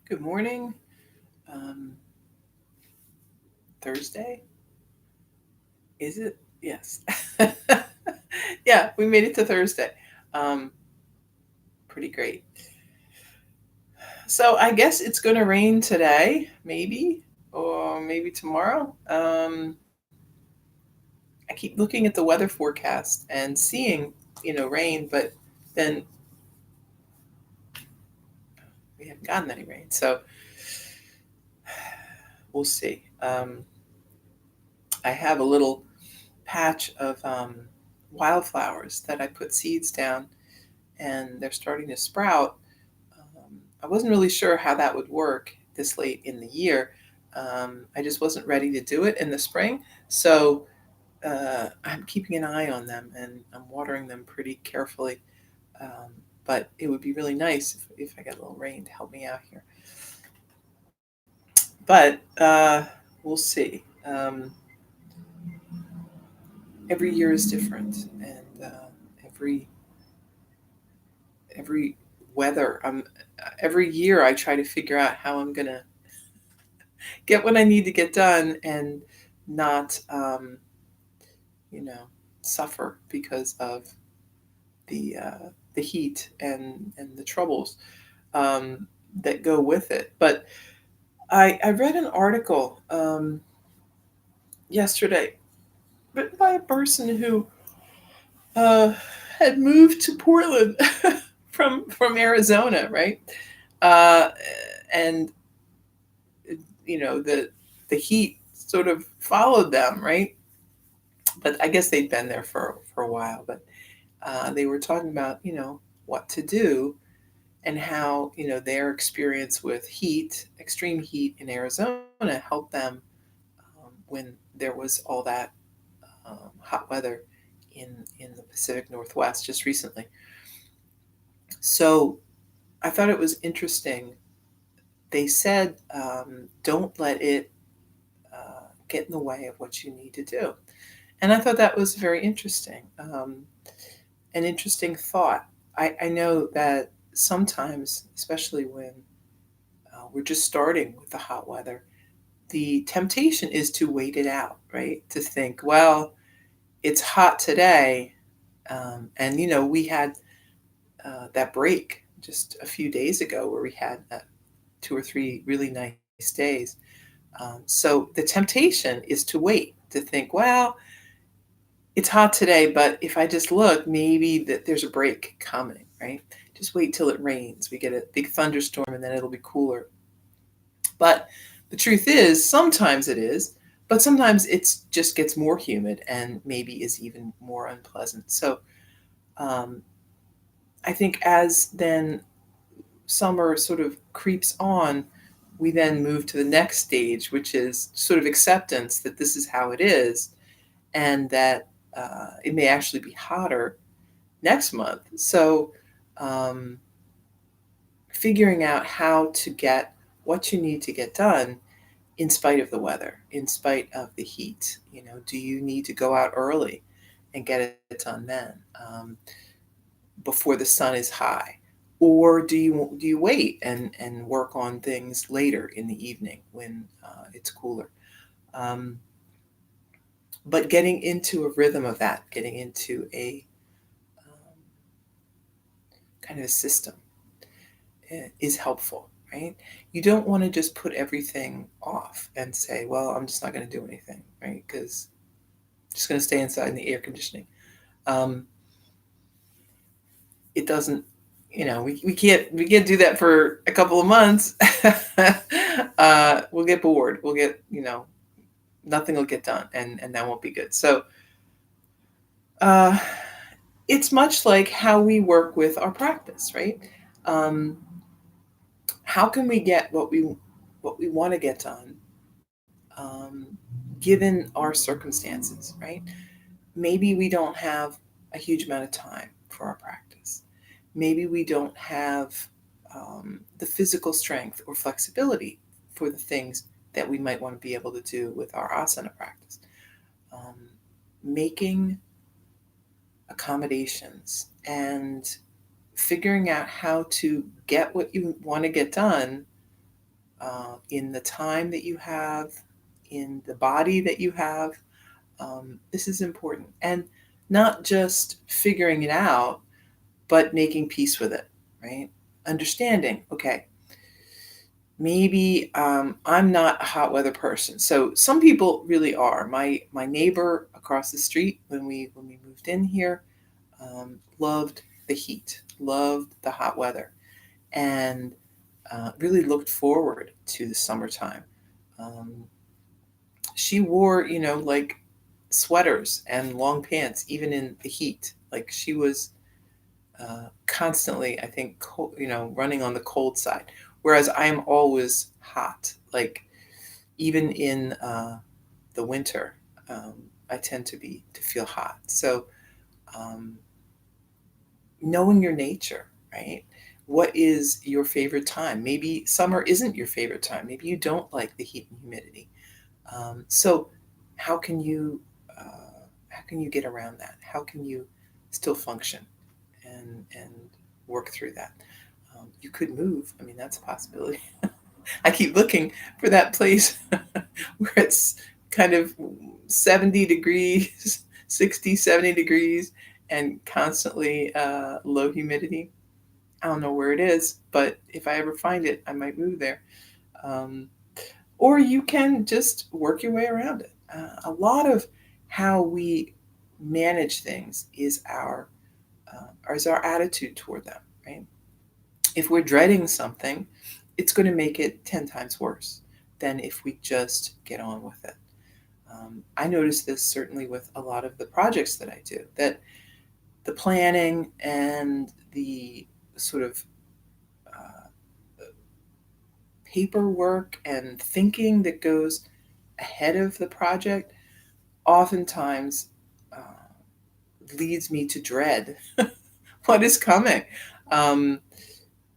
Good morning. Um, Thursday? Is it? Yes. Yeah, we made it to Thursday. Um, Pretty great. So I guess it's going to rain today, maybe, or maybe tomorrow. I keep looking at the weather forecast and seeing, rain, but then we haven't gotten any rain. So we'll see. I have a little patch of wildflowers that I put seeds down, and they're starting to sprout. I wasn't really sure how that would work this late in the year. I just wasn't ready to do it in the spring. So I'm keeping an eye on them and I'm watering them pretty carefully. Um, but it would be really nice if I get a little rain to help me out here. But we'll see. Every year is different, and every every weather. Every year I try to figure out how I'm gonna get what I need to get done and not, you know, suffer because of the heat and the troubles um, that go with it. But I read an article yesterday written by a person who uh, had moved to Portland from Arizona, right? Uh, and the heat sort of followed them, right? But I guess they'd been there for a while. But they were talking about what to do and how their experience with heat, extreme heat in Arizona, helped them when there was all that hot weather in in the Pacific Northwest just recently. So I thought it was interesting. They said, don't let it get in the way of what you need to do. And I thought that was very interesting, an interesting thought. I know that sometimes, especially when we're just starting with the hot weather, the temptation is to wait it out, right? To think, well, it's hot today. And, we had that break just a few days ago where we had 2 or 3 really nice days. So the temptation is to wait, to think, well, it's hot today, but if I just look, maybe that there's a break coming, right? Just wait till it rains. We get a big thunderstorm and then it'll be cooler. But the truth is, sometimes it is, but sometimes it just gets more humid and maybe is even more unpleasant. So um, I think as then summer sort of creeps on, we then move to the next stage, which is sort of acceptance that this is how it is and that it may actually be hotter next month. So, um, figuring out how to get what you need to get done in spite of the weather, in spite of the heat. Do you need to go out early and get it done then, before the sun is high? Or do you wait and work on things later in the evening when it's cooler? Um, but getting into a rhythm of that, getting into a kind of a system is helpful, right? You don't want to just put everything off and say, well, I'm just not going to do anything, right? Because I'm just going to stay inside in the air conditioning. Um, it doesn't, we can't do that for a couple of months. We'll get bored. We'll get, nothing will get done, and that won't be good. So uh, it's much like how we work with our practice, right? Um, how can we get what we want to get done, um, given our circumstances, right? Maybe we don't have a huge amount of time for our practice. Maybe we don't have the physical strength or flexibility for the things that we might want to be able to do with our asana practice. Um, Making accommodations and figuring out how to get what you want to get done in the time that you have, in the body that you have. This is important. And not just figuring it out, but making peace with it, right? Understanding, okay, maybe I'm not a hot weather person. So some people really are. My neighbor across the street when we moved in here loved the heat, loved the hot weather, and really looked forward to the summertime. Um, she wore, like sweaters and long pants, even in the heat. Like she was constantly, I think, running on the cold side. Whereas I am always hot. Like even in the winter, I tend to feel hot. So um, knowing your nature, right? What is your favorite time? Maybe summer isn't your favorite time. Maybe you don't like the heat and humidity. So how can you how can you get around that? How can you still function and work through that? You could move. I mean, that's a possibility. I keep looking for that place where it's kind of 70 degrees, 60, 70 degrees, and constantly low humidity. I don't know where it is, but if I ever find it, I might move there. Um, or you can just work your way around it. A lot of how we manage things is our attitude toward them, right? If we're dreading something, it's going to make it 10 times worse than if we just get on with it. I notice this certainly with a lot of the projects that I do, that the planning and the sort of uh, paperwork and thinking that goes ahead of the project oftentimes uh, leads me to dread what is coming. Um,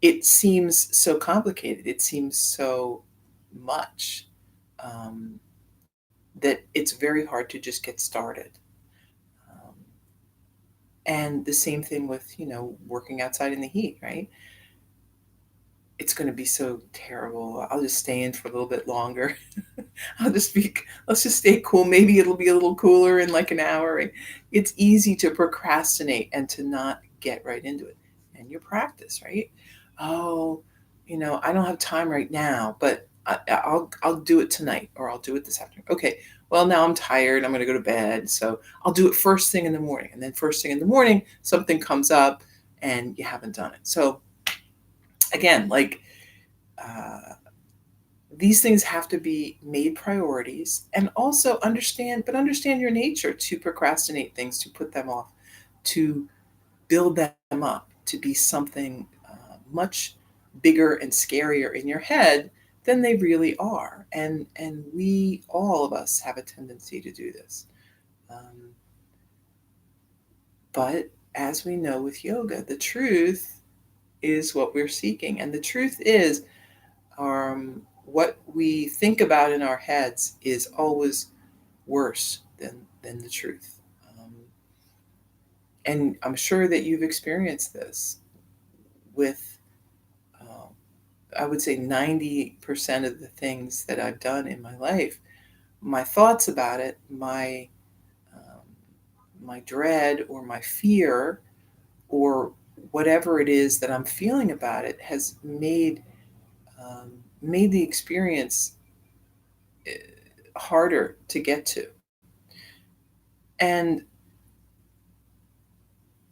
it seems so complicated. It seems so much um, that it's very hard to just get started. Um, and the same thing with, working outside in the heat, right? It's going to be so terrible. I'll just stay in for a little bit longer. Let's just stay cool. Maybe it'll be a little cooler in like an hour. It's easy to procrastinate and to not get right into it. And your practice, right? Oh, I don't have time right now, but I'll do it tonight or I'll do it this afternoon. Okay. Well, now I'm tired. I'm going to go to bed. So I'll do it first thing in the morning. And then first thing in the morning, something comes up and you haven't done it. So again, like, uh, these things have to be made priorities and also understand your nature to procrastinate things, to put them off, to build them up to be something much bigger and scarier in your head than they really are. And we, all of us, have a tendency to do this. Um, but as we know with yoga, the truth is what we're seeking. And the truth is, what we think about in our heads is always worse than the truth. And I'm sure that you've experienced this with, uh, I would say, 90% of the things that I've done in my life. My thoughts about it, um, my dread or my fear or whatever it is that I'm feeling about it has made the experience harder to get to. And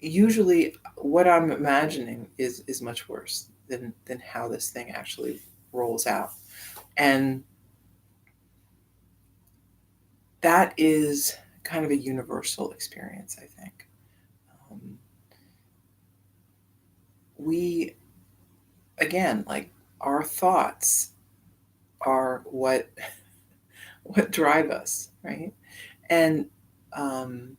usually what I'm imagining is much worse than how this thing actually rolls out. And that is kind of a universal experience, I think. Um, we, again, like, our thoughts are what drive us, right? And um,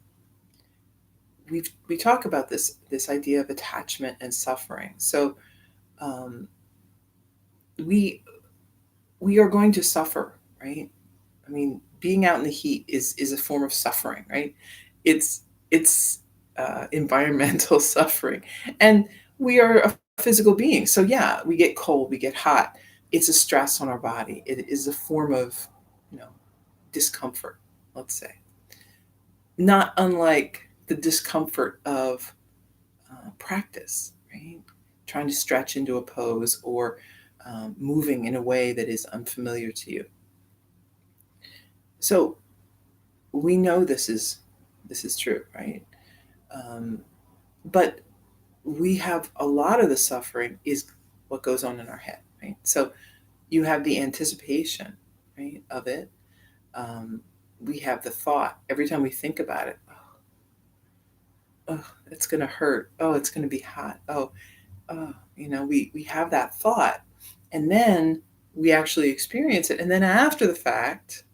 we talk about this idea of attachment and suffering. So um, we we are going to suffer, right? I mean, being out in the heat is a form of suffering, right? It's environmental suffering, and we are a physical being. So yeah, we get cold, we get hot. it's a stress on our body. It is a form of, you know, discomfort, let's say. Not unlike the discomfort of practice, right? Trying to stretch into a pose or moving in a way that is unfamiliar to you. So we know this is true, right? Um, but we have a lot of the suffering is what goes on in our head, right? So you have the anticipation, right, of it. Um, we have the thought every time we think about it. Oh, it's going to hurt. Oh, it's going to be hot. Oh, we have that thought, and then we actually experience it, and then after the fact,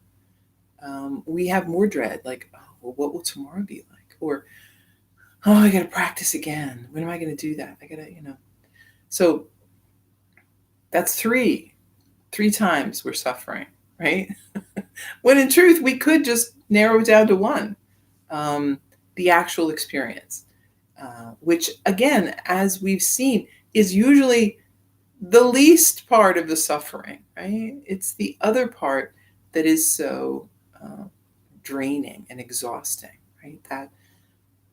we have more dread, like, oh, well, what will tomorrow be like? Or, oh, I got to practice again. When am I going to do that? I got to. So that's three times we're suffering, right? When in truth, we could just narrow it down to one, um, the actual experience, which, again, as we've seen, is usually the least part of the suffering, right? It's the other part that is so uh, draining and exhausting, right?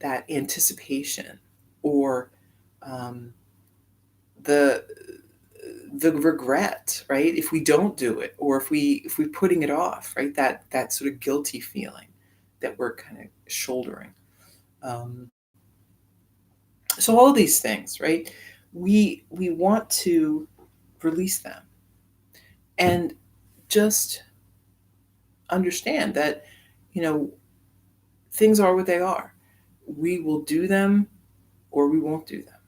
That anticipation, or um, the the regret, right? If we don't do it, or if we're putting it off, right? That sort of guilty feeling that we're kind of shouldering. Um, so all these things, right? We want to release them and just understand that, you know, things are what they are. We will do them or we won't do them.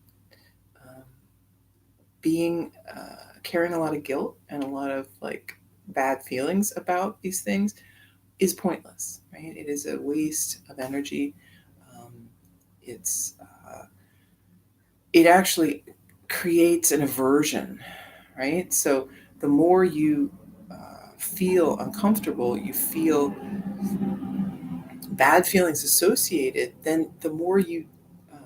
Um, being carrying a lot of guilt and a lot of like bad feelings about these things is pointless, right? It is a waste of energy. Um, it's it actually creates an aversion, right? So the more you feel uncomfortable, you feel bad feelings associated, then the more you uh,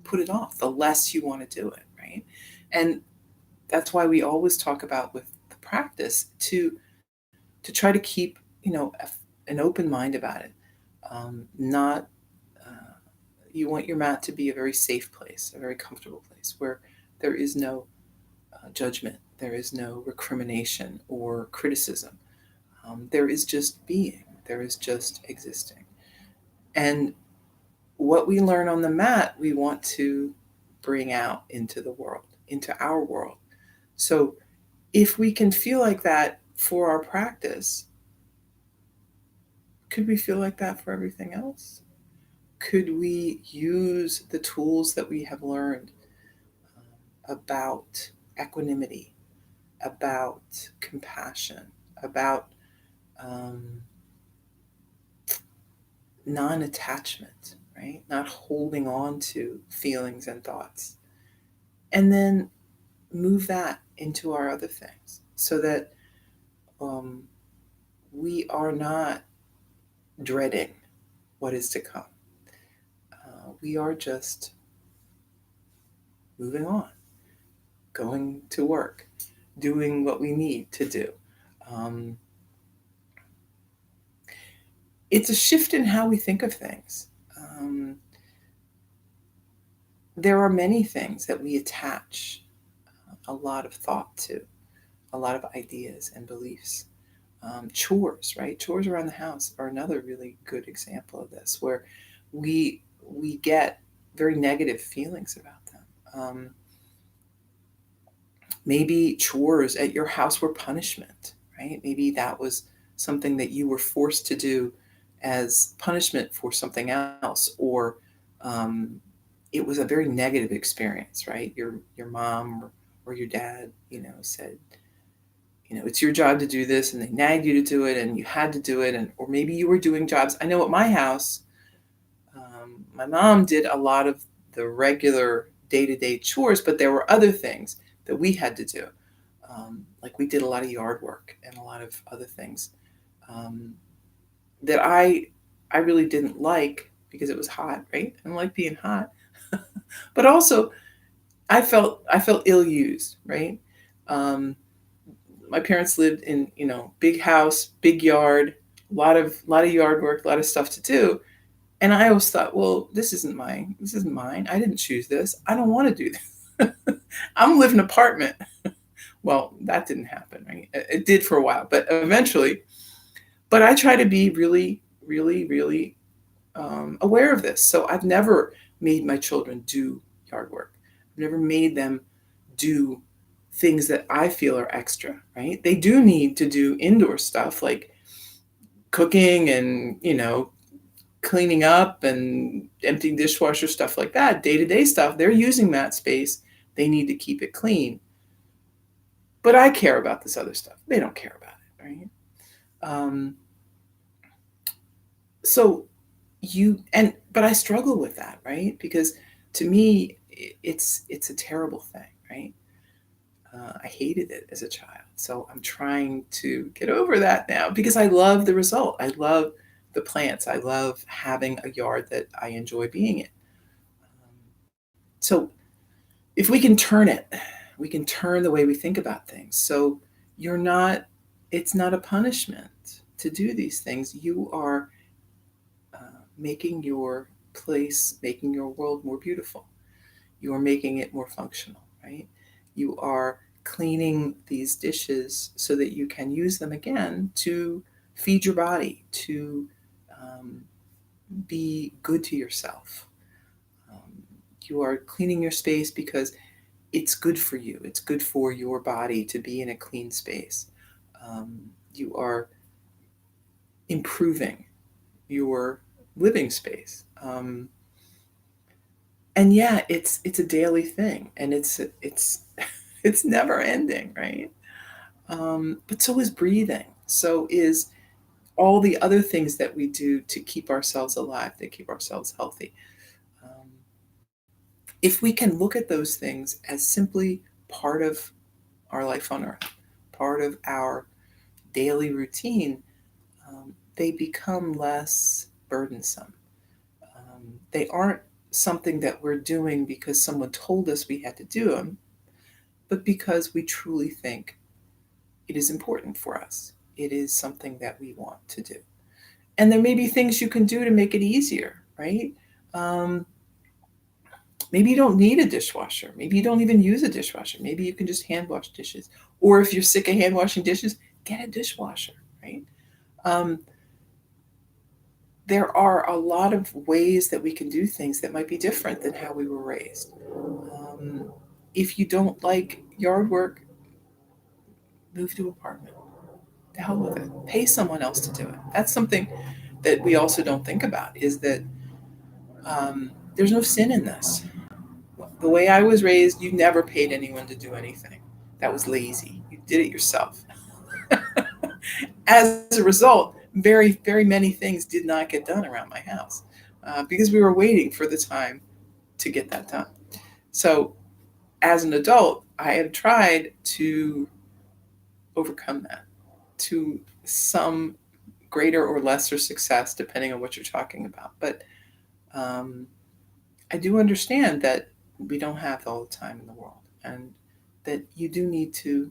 put it off, the less you want to do it, right? And that's why we always talk about with the practice to try to keep, an open mind about it. Not You want your mat to be a very safe place, a very comfortable place where there is no judgment, there is no recrimination or criticism. There is just being, there is just existing. And what we learn on the mat, we want to bring out into the world, into our world. So if we can feel like that for our practice, could we feel like that for everything else? Could we use the tools that we have learned about equanimity, about compassion, about um, non attachment, right? Not holding on to feelings and thoughts. And then move that into our other things so that um, we are not dreading what is to come. We are just moving on, going to work, doing what we need to do. Um, it's a shift in how we think of things. Um, there are many things that we attach a lot of thought to, a lot of ideas and beliefs. Chores, right? Chores around the house are another really good example of this, where we get very negative feelings about them. Maybe chores at your house were punishment, right? Maybe that was something that you were forced to do as punishment for something else, or um, it was a very negative experience, right? Your mom or your dad, said, it's your job to do this, and they nagged you to do it, and you had to do it, and or maybe you were doing jobs. I know at my house, my mom did a lot of the regular day-to-day chores, but there were other things that we had to do. Like we did a lot of yard work and a lot of other things um, that I really didn't like because it was hot, right? I don't like being hot, but also I felt ill used, right? Um, my parents lived in, big house, big yard, a lot of yard work, a lot of stuff to do. And I always thought, well, this isn't mine. This isn't mine. I didn't choose this. I don't want to do this. I'm gonna live in an apartment. Well, that didn't happen, right? It did for a while, but eventually. But I try to be really, really, really aware of this. So I've never made my children do yard work. I've never made them do things that I feel are extra, right? They do need to do indoor stuff like cooking and, cleaning up and emptying dishwasher, stuff like that, day to day stuff. They're using that space. They need to keep it clean. But I care about this other stuff. They don't care about it, right? Um, so but I struggle with that, right? Because to me, it's a terrible thing, right? I hated it as a child. So I'm trying to get over that now because I love the result. I love the plants. I love having a yard that I enjoy being in. So if we can turn it, we can turn the way we think about things. So you're not, it's not a punishment to do these things. You are making your place, making your world more beautiful. You are making it more functional, right? You are cleaning these dishes so that you can use them again to feed your body, to um, be good to yourself. Um, you are cleaning your space because it's good for you. It's good for your body to be in a clean space. You are improving your living space. And yeah, it's a daily thing, and it's it's never ending, right? But so is breathing. So is all the other things that we do to keep ourselves alive, to keep ourselves healthy. Um, if we can look at those things as simply part of our life on earth, part of our daily routine, they become less burdensome. They aren't something that we're doing because someone told us we had to do them, but because we truly think it is important for us. It is something that we want to do. And there may be things you can do to make it easier, right? Um, maybe you don't need a dishwasher. Maybe you don't even use a dishwasher. Maybe you can just hand wash dishes. Or if you're sick of hand washing dishes, get a dishwasher, right? Um, there are a lot of ways that we can do things that might be different than how we were raised. Um, if you don't like yard work, move to an apartment. The hell with it. Pay someone else to do it. That's something that we also don't think about is that there's no sin in this. The way I was raised, you never paid anyone to do anything. That was lazy. You did it yourself. As a result, very, very many things did not get done around my house because we were waiting for the time to get that done. So, as an adult, I had tried to overcome that to some greater or lesser success, depending on what you're talking about. But um, I do understand that we don't have all the time in the world and that you do need to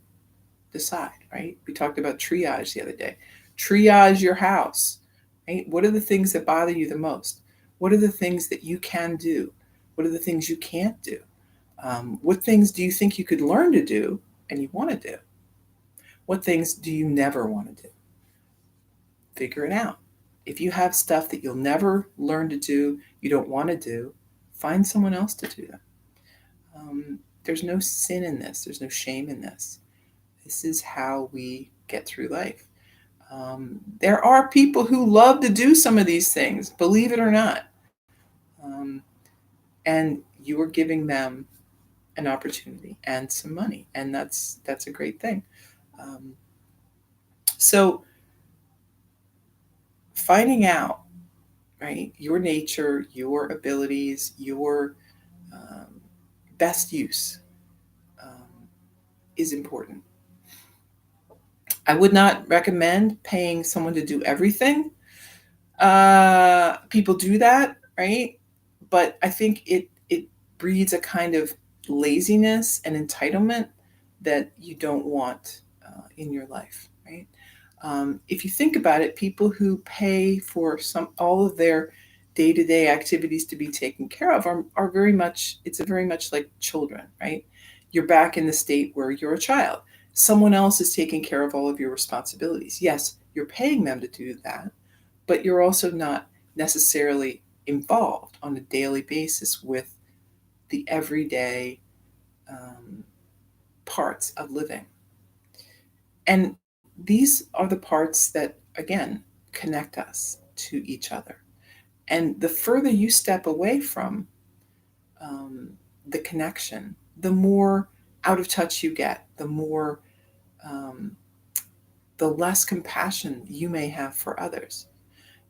decide, right? We talked about triage the other day. Triage your house, right? What are the things that bother you the most? What are the things that you can do? What are the things you can't do? What things do you think you could learn to do and you want to do? What things do you never want to do? Figure it out. If you have stuff that you'll never learn to do, you don't want to do, find someone else to do them. There's no sin in this, there's no shame in this. This is how we get through life. There are people who love to do some of these things, believe it or not. Um, and you are giving them an opportunity and some money, and that's a great thing. Um, so finding out, right, your nature, your abilities, your um, best use um, is important. I would not recommend paying someone to do everything. People do that, right? But I think it breeds a kind of laziness and entitlement that you don't want in your life, right? If you think about it, people who pay for all of their day-to-day activities to be taken care of are very much, it's a very much like children, right? You're back in the state where you're a child. Someone else is taking care of all of your responsibilities. Yes, you're paying them to do that, but you're also not necessarily involved on a daily basis with the everyday um, parts of living. And these are the parts that, again, connect us to each other. And the further you step away from um, the connection, the more out of touch you get, um, the less compassion you may have for others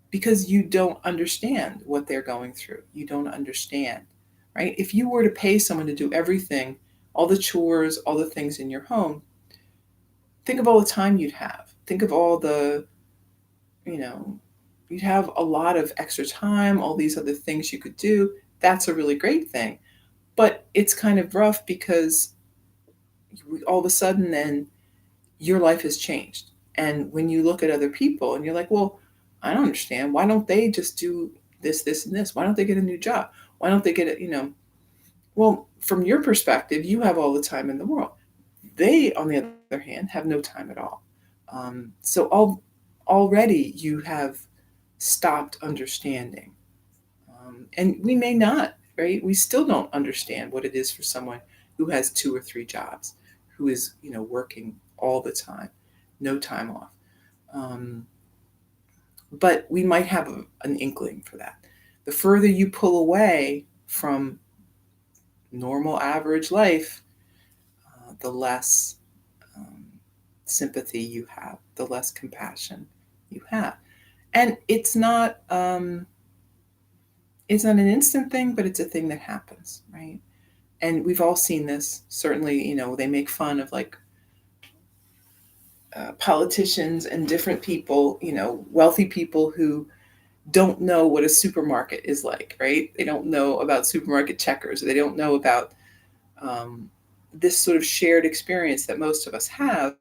because you don't understand what they're going through. You don't understand, right? If you were to pay someone to do everything, all the chores, all the things in your home, think of all the time you'd have. Think of all the, you know, you'd have a lot of extra time, all these other things you could do. That's a really great thing. But it's kind of rough because all of a sudden then your life has changed. And when you look at other people and you're like, well, I don't understand. Why don't they just do this, this, and this? Why don't they get a new job? Why don't they get it? Well, from your perspective, you have all the time in the world. They, on the other hand, have no time at all. Already you have stopped understanding. And we may not, right? We still don't understand what it is for someone who has two or three jobs, who is, working all the time, no time off. Um, but we might have an inkling for that. The further you pull away from normal average life, the less um, sympathy you have, the less compassion you have. And it's not an instant thing, but it's a thing that happens, right? And we've all seen this. Certainly, they make fun of like politicians and different people, wealthy people who don't know what a supermarket is like, right? They don't know about supermarket checkers. They don't know about um, this sort of shared experience that most of us have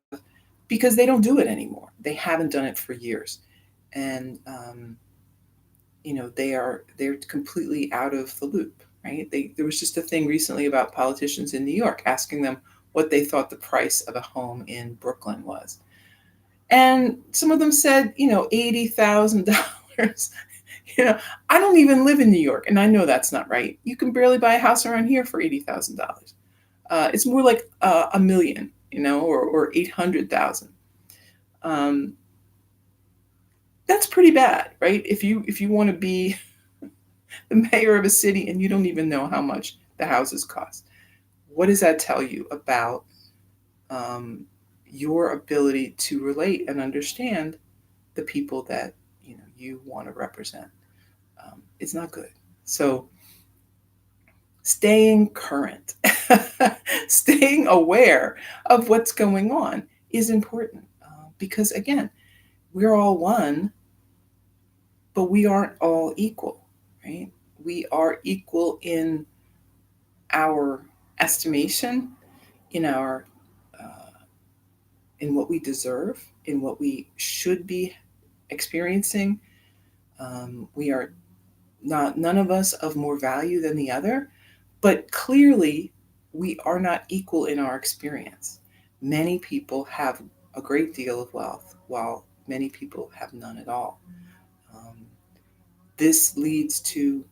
because they don't do it anymore. They haven't done it for years, and they're completely out of the loop, right? There was just a thing recently about politicians in New York asking them what they thought the price of a home in Brooklyn was, and some of them said, $80,000. you know, I don't even live in New York, and I know that's not right. You can barely buy a house around here for $80,000. It's more like a million, or 800,000. Um, that's pretty bad, right? If you want to be the mayor of a city and you don't even know how much the houses cost, what does that tell you about um, your ability to relate and understand the people that you want to represent? It's not good. So staying current, staying aware of what's going on is important because, again, we're all one, but we aren't all equal, right? We are equal in our estimation, in our in what we deserve, in what we should be experiencing. We are not none of us of more value than the other, but clearly we are not equal in our experience. Many people have a great deal of wealth, while many people have none at all. Um, this leads to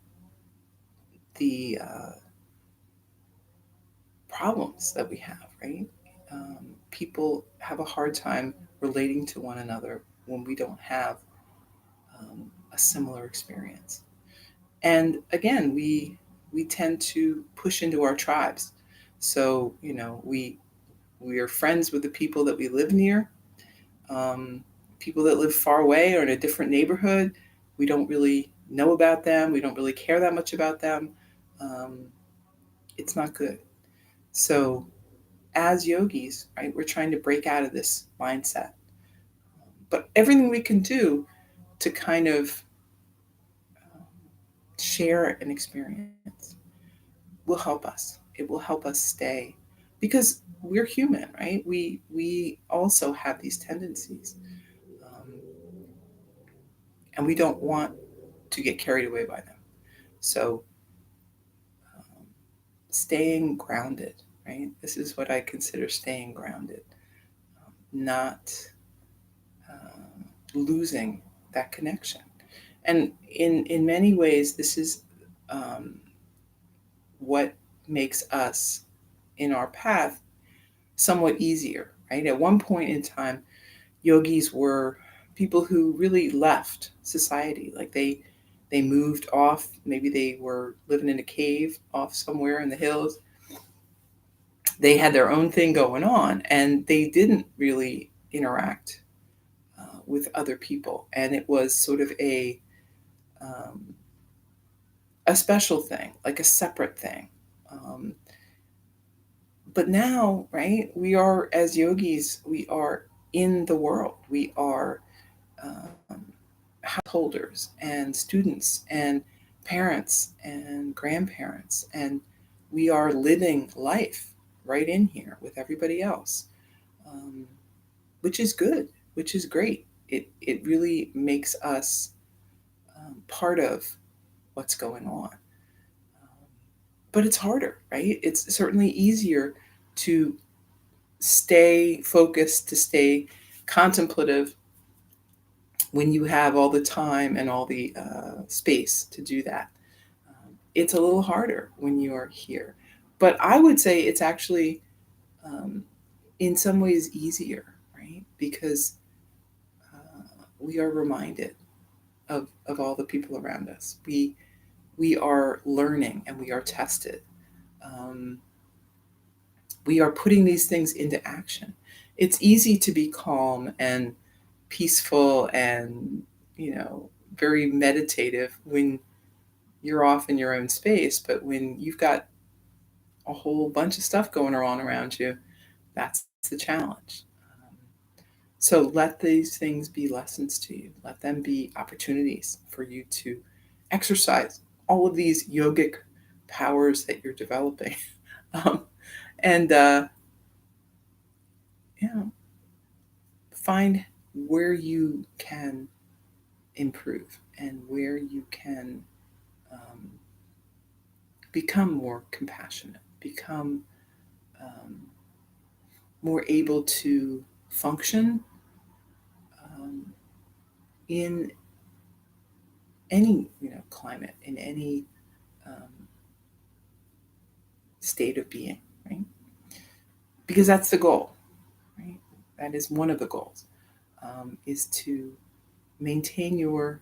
the problems that we have, right? People have a hard time relating to one another when we don't have a similar experience. And again, we tend to push into our tribes. So we are friends with the people that we live near. Um, People that live far away or in a different neighborhood, we don't really know about them. We don't really care that much about them. Um, it's not good. So as yogis, right, we're trying to break out of this mindset. But everything we can do to kind of share an experience will help us. It will help us stay. because we're human, right? We also have these tendencies, um, and we don't want to get carried away by them. So, um, staying grounded, right? This is what I consider staying grounded, not losing that connection. And in many ways, this is um, what makes us in our path somewhat easier, right? At one point in time, yogis were people who really left society. Like they moved off. Maybe they were living in a cave off somewhere in the hills. They had their own thing going on, and they didn't really interact with other people. And it was sort of um, a special thing, like a separate thing. Um, but now, right, we are, as yogis, we are in the world. We are um, householders and students and parents and grandparents, and we are living life right in here with everybody else, um, which is good, which is great. It really makes us part of what's going on. But it's harder, right? It's certainly easier to stay focused, to stay contemplative when you have all the time and all the space to do that. It's a little harder when you're here. But I would say it's actually, um, in some ways, easier, right? Because we are reminded of all the people around us. We are learning and we are tested. Um, we are putting these things into action. It's easy to be calm and peaceful and, very meditative when you're off in your own space. But when you've got a whole bunch of stuff going on around you, that's the challenge. So let these things be lessons to you. Let them be opportunities for you to exercise all of these yogic powers that you're developing. um, and you know, find where you can improve and where you can um, become more compassionate, become um, more able to function um, in any climate, in any um, state of being, right? Because that's the goal, right? That is one of the goals, is to maintain your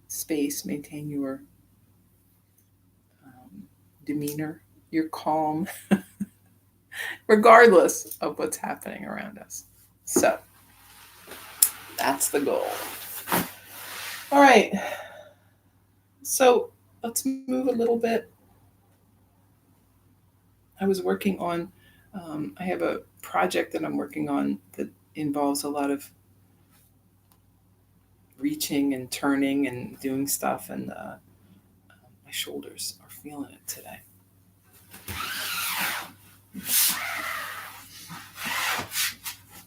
space, maintain your um, demeanor, your calm, regardless of what's happening around us. So that's the goal. All right. So let's move a little bit. I was working on, I have a project that I'm working on that involves a lot of reaching and turning and doing stuff, and my shoulders are feeling it today.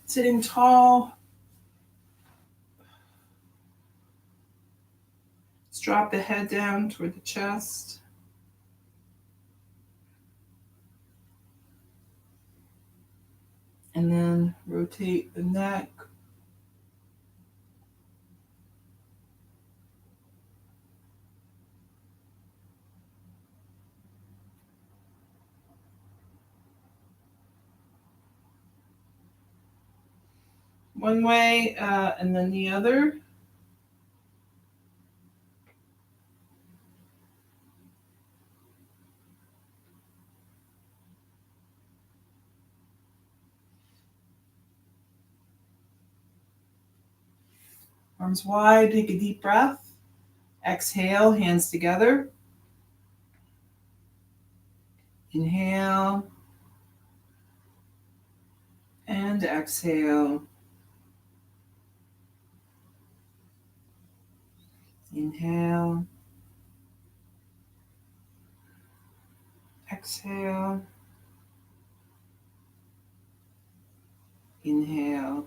Sitting tall. Let's drop the head down toward the chest. And then rotate the neck. One way and then the other. Arms wide, take a deep breath. Exhale, hands together. Inhale and exhale. Inhale, exhale. Inhale.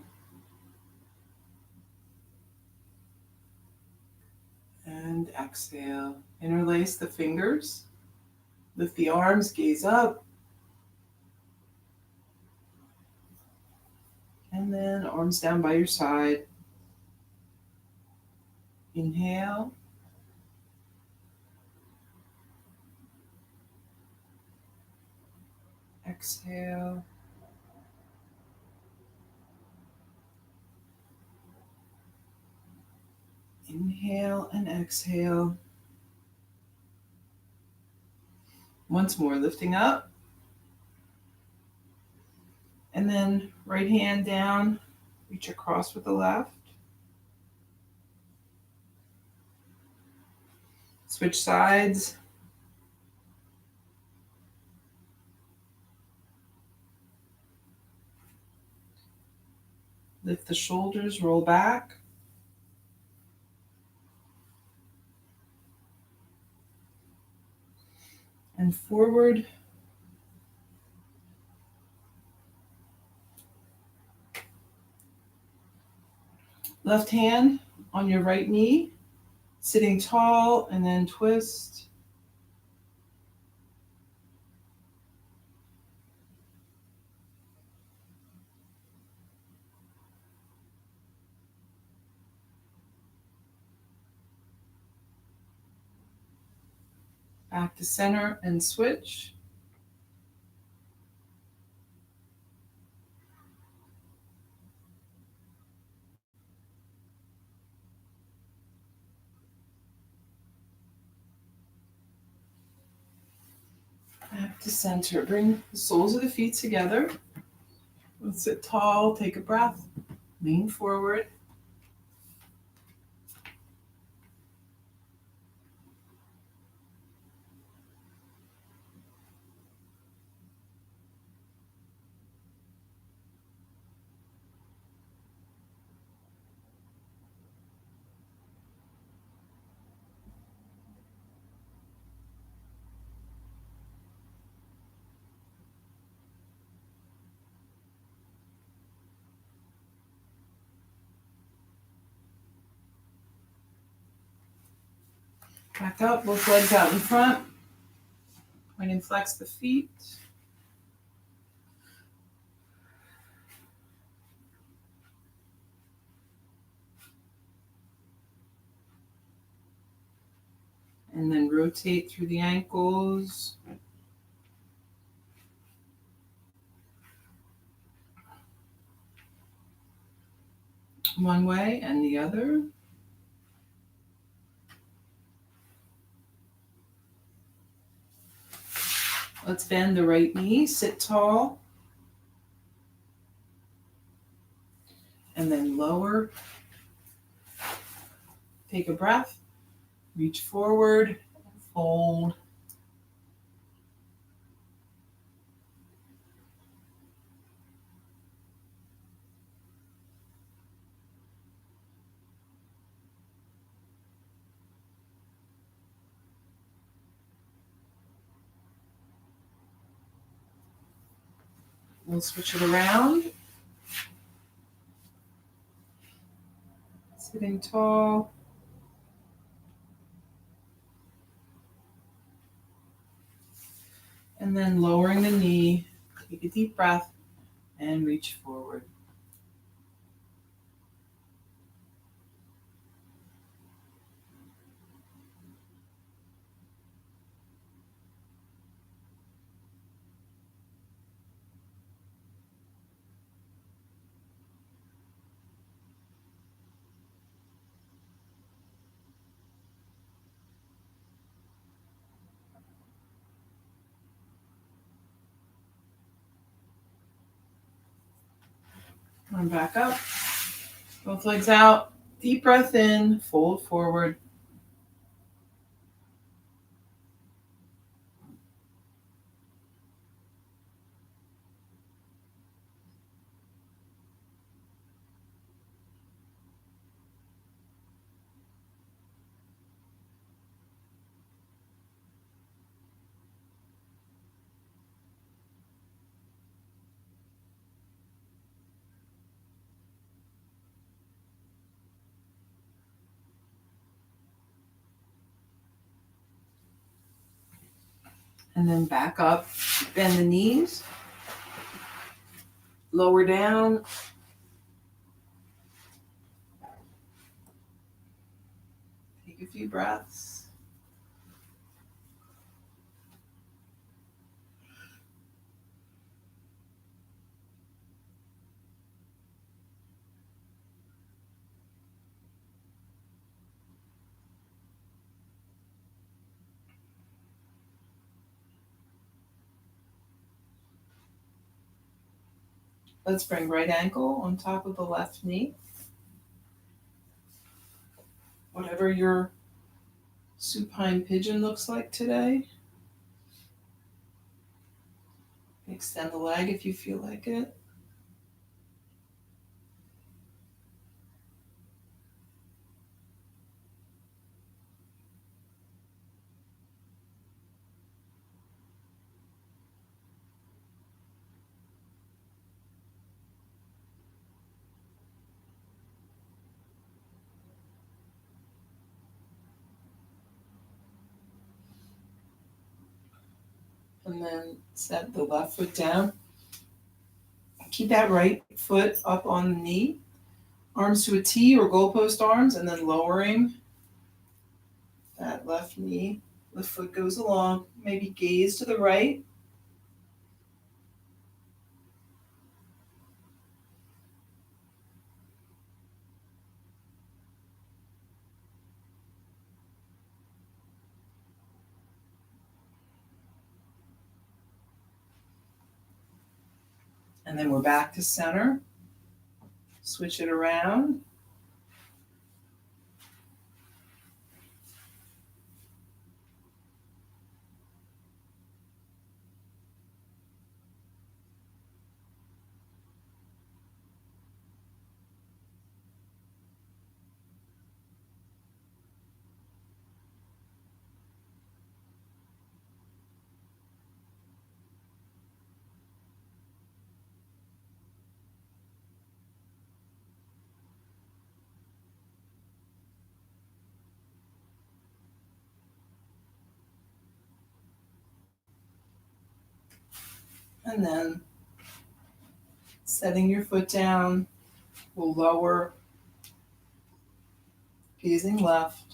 And exhale. Interlace the fingers. Lift the arms, gaze up. And then arms down by your side. Inhale. Exhale. Inhale and exhale. Once more, lifting up. And then right hand down, reach across with the left. Switch sides. Lift the shoulders, roll back. And forward. Left hand on your right knee, sitting tall, and then twist. Back to center and switch. Back to center. Bring the soles of the feet together. Let's sit tall. Take a breath. Lean forward. Back up. Both legs out in front. Point and flex the feet. And then rotate through the ankles. One way and the other. Let's bend the right knee, sit tall. And then lower. Take a breath. Reach forward. Fold. We'll switch it around. Sitting tall. And then lowering the knee. Take a deep breath and reach forward. Arm back up. Both legs out. Deep breath in. Fold forward. And then back up, bend the knees, lower down. Take a few breaths. Let's bring right ankle on top of the left knee. Whatever your supine pigeon looks like today. Extend the leg if you feel like it. And then set the left foot down. Keep that right foot up on the knee. Arms to a T or goalpost arms, and then lowering that left knee. The foot goes along. Maybe gaze to the right. And then we're back to center. Switch it around. And then setting your foot down, we'll lower, gazing left.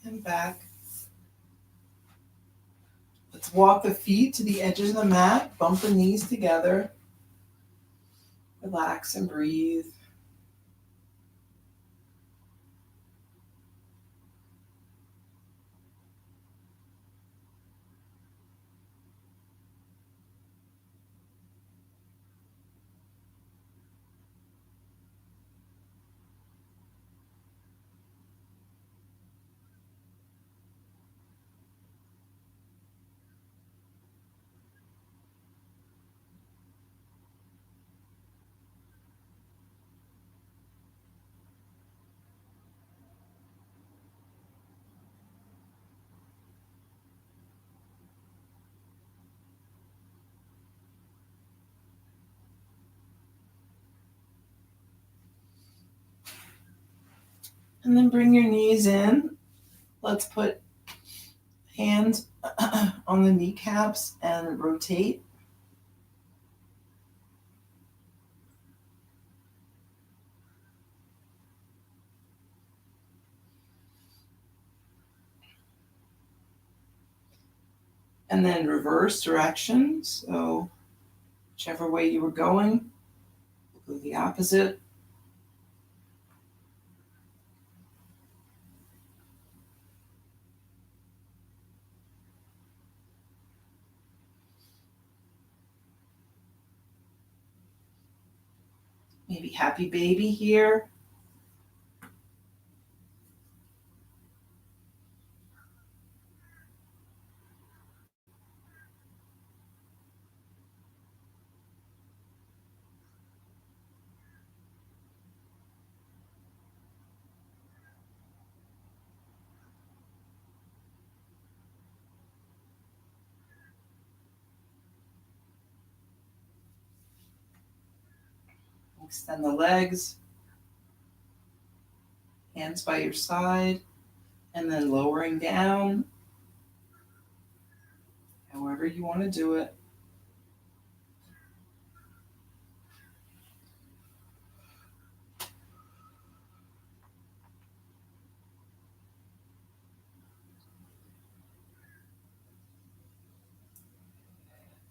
And back. Let's walk the feet to the edges of the mat, bump the knees together. Relax and breathe. And then bring your knees in. Let's put hands on the kneecaps and rotate. And then reverse direction. So whichever way you were going, go the opposite. Maybe happy baby here. Extend the legs, hands by your side, and then lowering down, however you want to do it.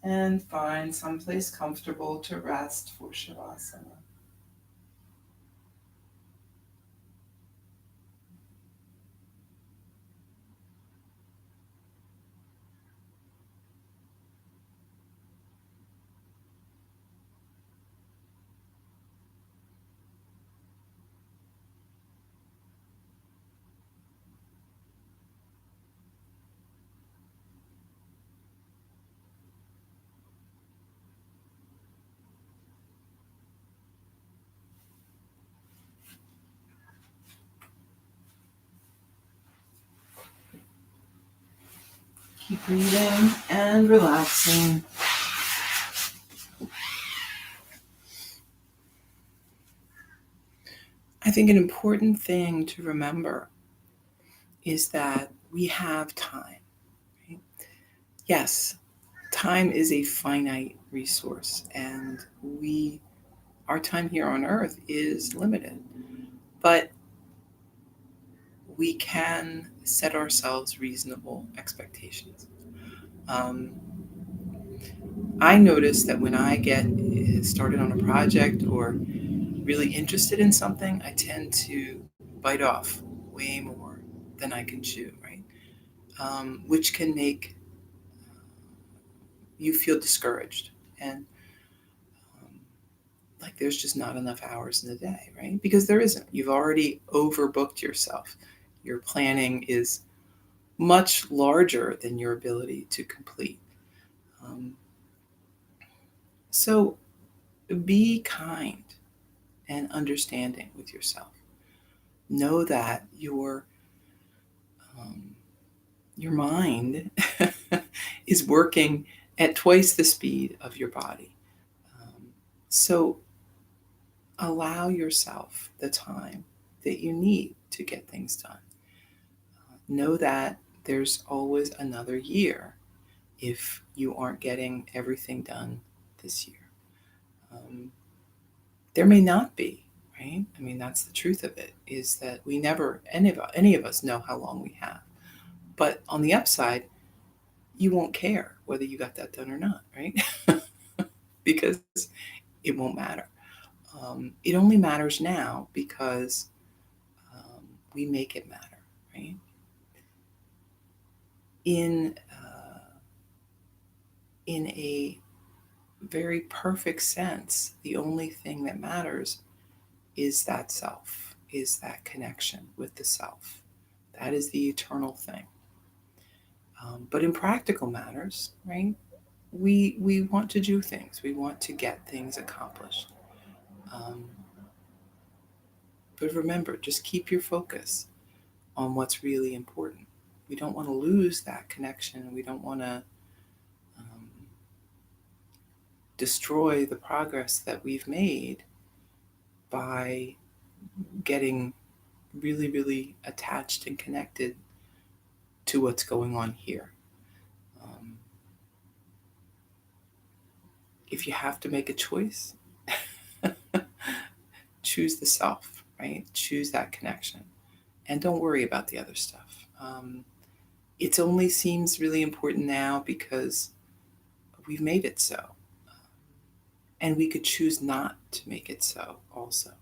And find someplace comfortable to rest for Shavasana. Keep breathing and relaxing. I think an important thing to remember is that we have time. Right? Yes, time is a finite resource, and our time here on earth is limited. But we can set ourselves reasonable expectations. Um, I notice that when I get started on a project or really interested in something, I tend to bite off way more than I can chew, right? Which can make you feel discouraged and um, like there's just not enough hours in the day, right? Because there isn't. You've already overbooked yourself. Your planning is much larger than your ability to complete. Um, so be kind and understanding with yourself. Know that um, your mind is working at twice the speed of your body. Um, so allow yourself the time that you need to get things done. Know that there's always another year if you aren't getting everything done this year. Um, there may not be, right? I mean, that's the truth of it, is that we never, any of us know how long we have. But on the upside, you won't care whether you got that done or not, right? Because it won't matter. It only matters now because we make it matter, right? In in a very perfect sense, the only thing that matters is that self, is that connection with the self. That is the eternal thing. But in practical matters, right? We want to do things. We want to get things accomplished. Um, but remember, just keep your focus on what's really important. We don't want to lose that connection. We don't want to um, destroy the progress that we've made by getting really, really attached and connected to what's going on here. Um, if you have to make a choice, choose the self, right? Choose that connection. And don't worry about the other stuff. It only seems really important now because we've made it so. And we could choose not to make it so also.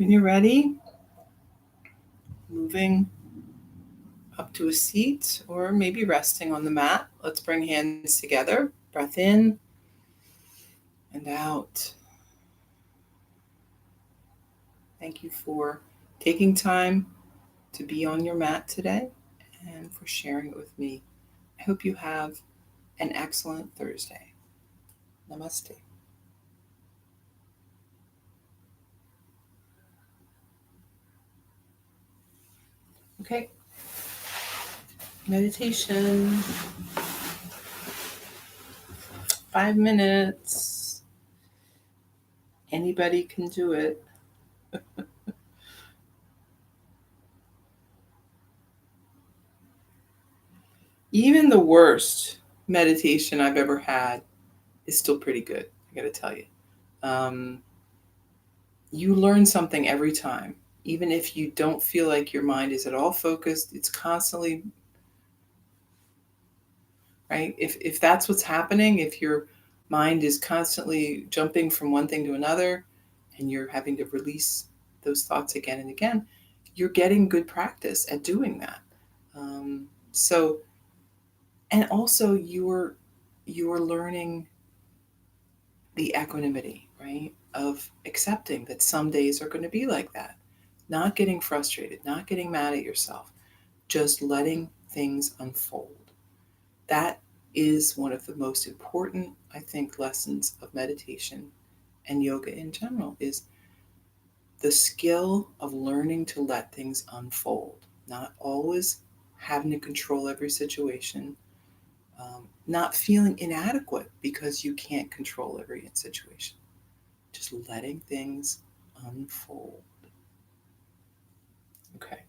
When you're ready, moving up to a seat or maybe resting on the mat, let's bring hands together. Breath in and out. Thank you for taking time to be on your mat today and for sharing it with me. I hope you have an excellent Thursday. Namaste. Okay, meditation, 5 minutes. Anybody can do it. Even the worst meditation I've ever had is still pretty good, I gotta tell you. Um, you learn something every time. Even if you don't feel like your mind is at all focused, it's constantly, right? If that's what's happening, if your mind is constantly jumping from one thing to another and you're having to release those thoughts again and again, you're getting good practice at doing that. So, and also you're learning the equanimity, right? Of accepting that some days are going to be like that. Not getting frustrated, not getting mad at yourself, just letting things unfold. That is one of the most important, I think, lessons of meditation and yoga in general is the skill of learning to let things unfold, not always having to control every situation, not feeling inadequate because you can't control every situation, just letting things unfold. Okay.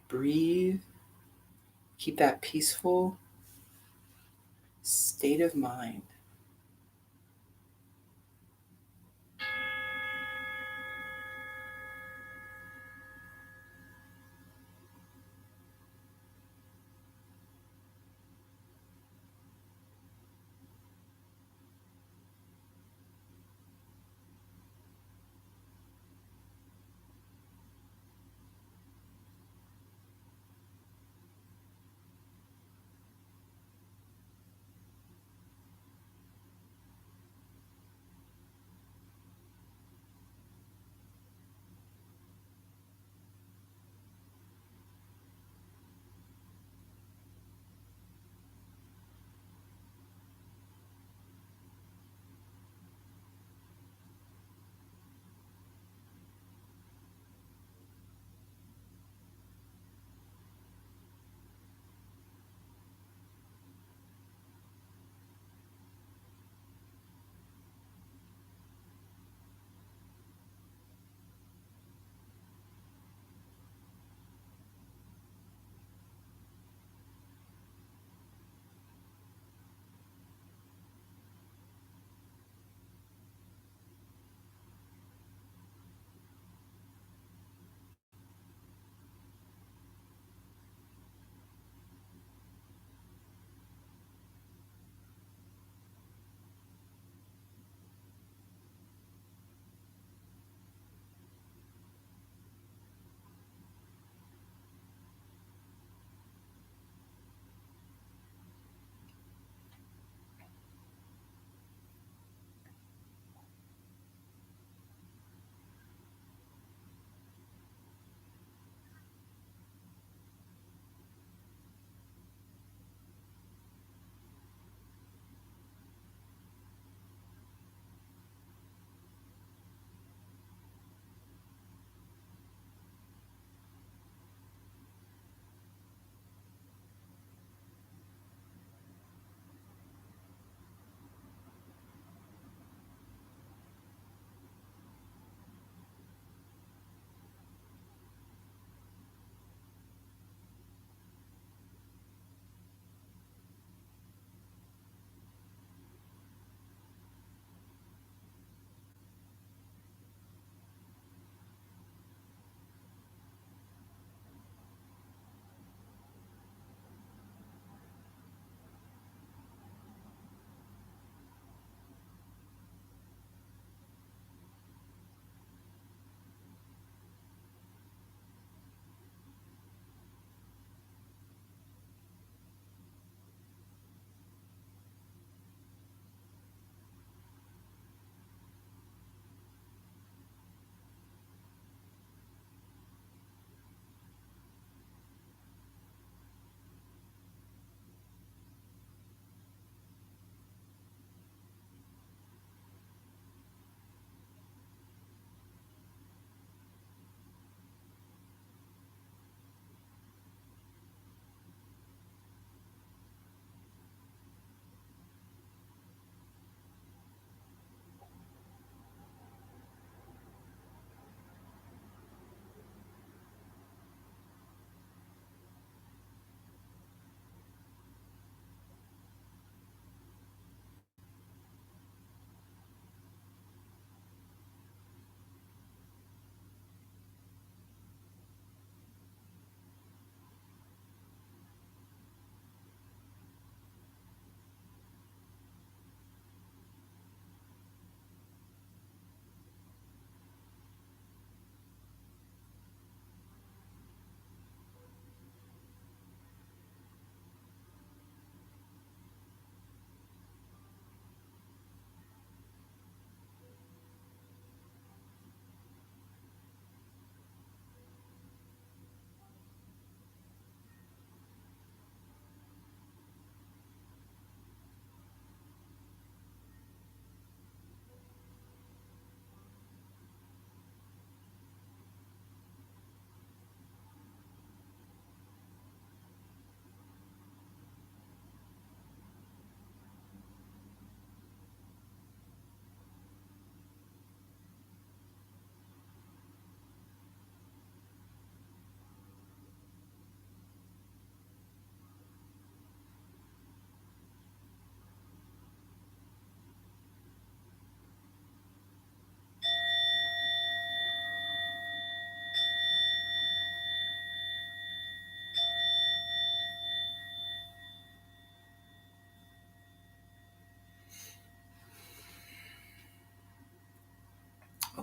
Breathe. Keep that peaceful state of mind.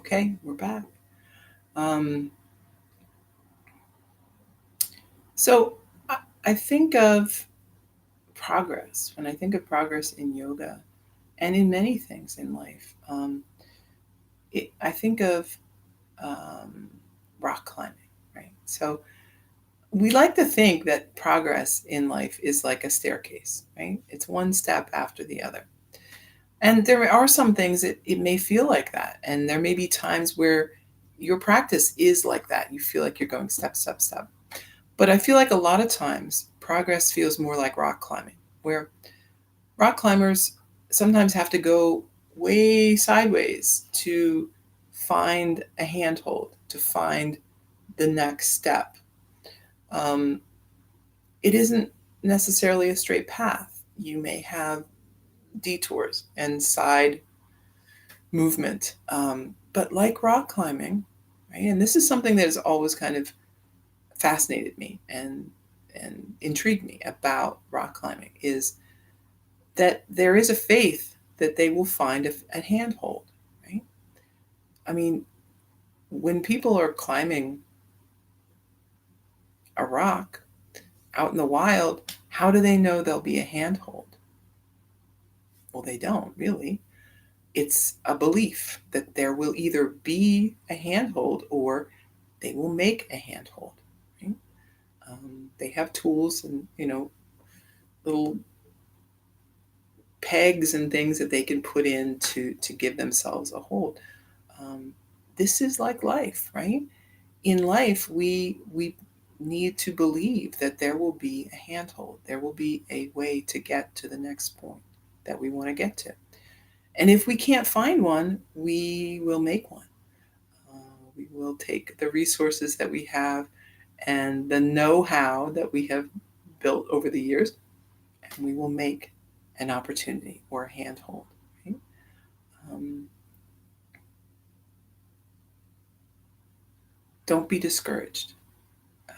Okay, we're back. Um, so I think of progress. When I think of progress in yoga and in many things in life, I think of um, rock climbing, right? So we like to think that progress in life is like a staircase, right? It's one step after the other. And there are some things that it may feel like that. And there may be times where your practice is like that. You feel like you're going step, step, step. But I feel like a lot of times progress feels more like rock climbing, where rock climbers sometimes have to go way sideways to find a handhold, to find the next step. Um, it isn't necessarily a straight path. You may have detours and side movement. But like rock climbing, right? And this is something that has always kind of fascinated me and intrigued me about rock climbing is that there is a faith that they will find a handhold, right? I mean, when people are climbing a rock out in the wild, how do they know there'll be a handhold? Well, they don't really. It's a belief that there will either be a handhold or they will make a handhold. Right? They have tools and little pegs and things that they can put in to give themselves a hold. Um, this is like life, right? In life, we need to believe that there will be a handhold. There will be a way to get to the next point that we want to get to. And if we can't find one, we will make one. We will take the resources that we have and the know-how that we have built over the years, and we will make an opportunity or a handhold. Right? Um, don't be discouraged.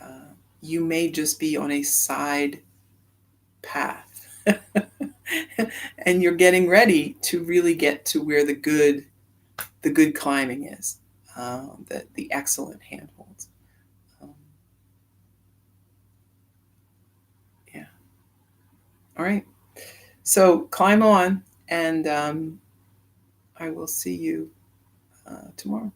Uh, you may just be on a side path, and you're getting ready to really get to where the good climbing is, the excellent handholds. Um, yeah. All right. So climb on, and I will see you tomorrow.